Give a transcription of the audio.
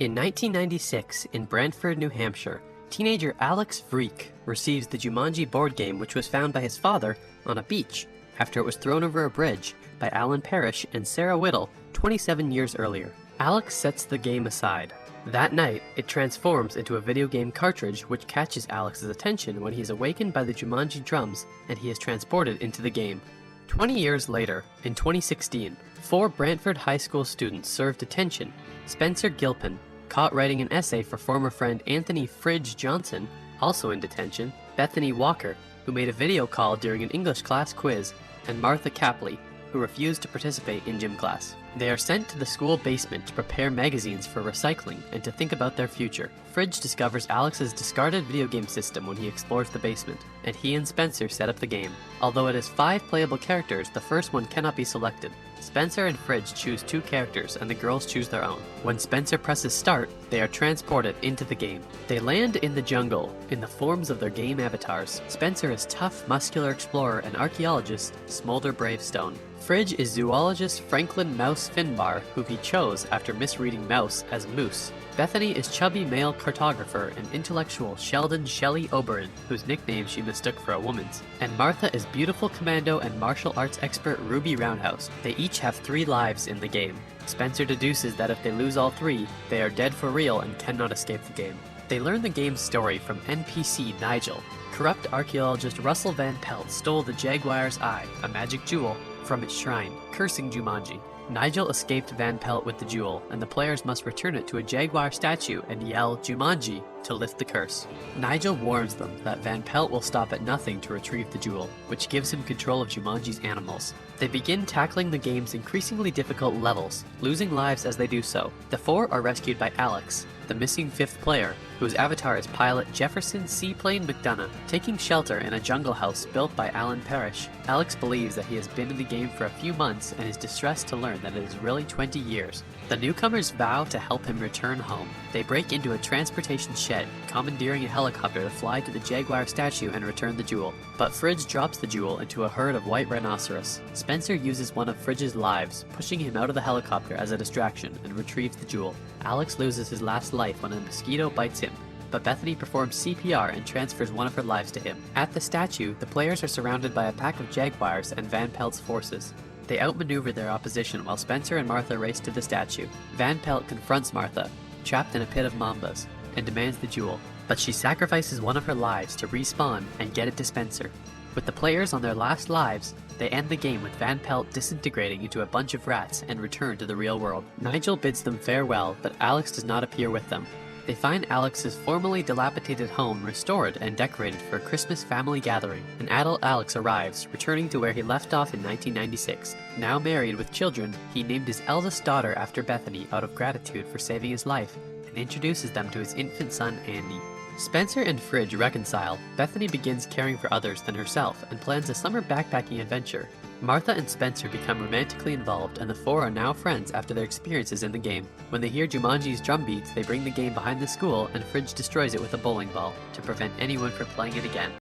In 1996, in Brantford, New Hampshire, teenager Alex Vreeke receives the Jumanji board game, which was found by his father on a beach after it was thrown over a bridge by Parrish and Sarah Whittle 27 years earlier. Alex sets the game aside. That night, it transforms into a video game cartridge which catches Alex's attention when he is awakened by the Jumanji drums and he is transported into the game. 20 years later, in 2016, 4 Brantford High School students served detention. Spencer Gilpin, caught writing an essay for former friend Anthony Fridge Johnson, also in detention, Bethany Walker, who made a video call during an English class quiz, and Martha Kaply, who refused to participate in gym class. They are sent to the school basement to prepare magazines for recycling and to think about their future. Fridge discovers Alex's discarded video game system when he explores the basement, and he and Spencer set up the game. Although it has 5 playable characters, the first one cannot be selected. Spencer and Fridge choose 2 characters and the girls choose their own. When Spencer presses start, they are transported into the game. They land in the jungle in the forms of their game avatars. Spencer is tough, muscular explorer and archaeologist Smolder Bravestone. Fridge is zoologist Franklin Mouse Finbar, who he chose after misreading mouse as moose. Bethany is chubby male cartographer and intellectual Sheldon Shelly Oberon, whose nickname she mistook for a woman's. And Martha is beautiful commando and martial arts expert Ruby Roundhouse. They each have 3 lives in the game. Spencer deduces that if they lose all 3, they are dead for real and cannot escape the game. They learn the game's story from NPC Nigel. Corrupt archaeologist Russell Van Pelt stole the Jaguar's eye, a magic jewel, from its shrine, cursing Jumanji. Nigel escaped Van Pelt with the jewel, and the players must return it to a jaguar statue and yell Jumanji to lift the curse. Nigel warns them that Van Pelt will stop at nothing to retrieve the jewel, which gives him control of Jumanji's animals. They begin tackling the game's increasingly difficult levels, losing lives as they do so. The 4 are rescued by Alex, the missing 5th player, whose avatar is pilot Jefferson Seaplane McDonough, taking shelter in a jungle house built by Parrish. Alex believes that he has been in the game for a few months and is distressed to learn that it is really 20 years. The newcomers vow to help him return home. They break into a transportation shed, commandeering a helicopter to fly to the Jaguar statue and return the jewel. But Fridge drops the jewel into a herd of white rhinoceros. Spencer uses one of Fridge's lives, pushing him out of the helicopter as a distraction, and retrieves the jewel. Alex loses his last life when a mosquito bites him, but Bethany performs CPR and transfers one of her lives to him. At the statue, the players are surrounded by a pack of jaguars and Van Pelt's forces. They outmaneuver their opposition while Spencer and Martha race to the statue. Van Pelt confronts Martha, trapped in a pit of mambas, and demands the jewel, but she sacrifices one of her lives to respawn and get it to Spencer. With the players on their last lives, they end the game with Van Pelt disintegrating into a bunch of rats and return to the real world. Nigel bids them farewell, but Alex does not appear with them. They find Alex's formerly dilapidated home restored and decorated for a Christmas family gathering. An adult Alex arrives, returning to where he left off in 1996. Now married with children, he named his eldest daughter after Bethany out of gratitude for saving his life, and introduces them to his infant son Andy. Spencer and Fridge reconcile. Bethany begins caring for others than herself and plans a summer backpacking adventure. Martha and Spencer become romantically involved, and the 4 are now friends after their experiences in the game. When they hear Jumanji's drum beats, they bring the game behind the school and Fridge destroys it with a bowling ball to prevent anyone from playing it again.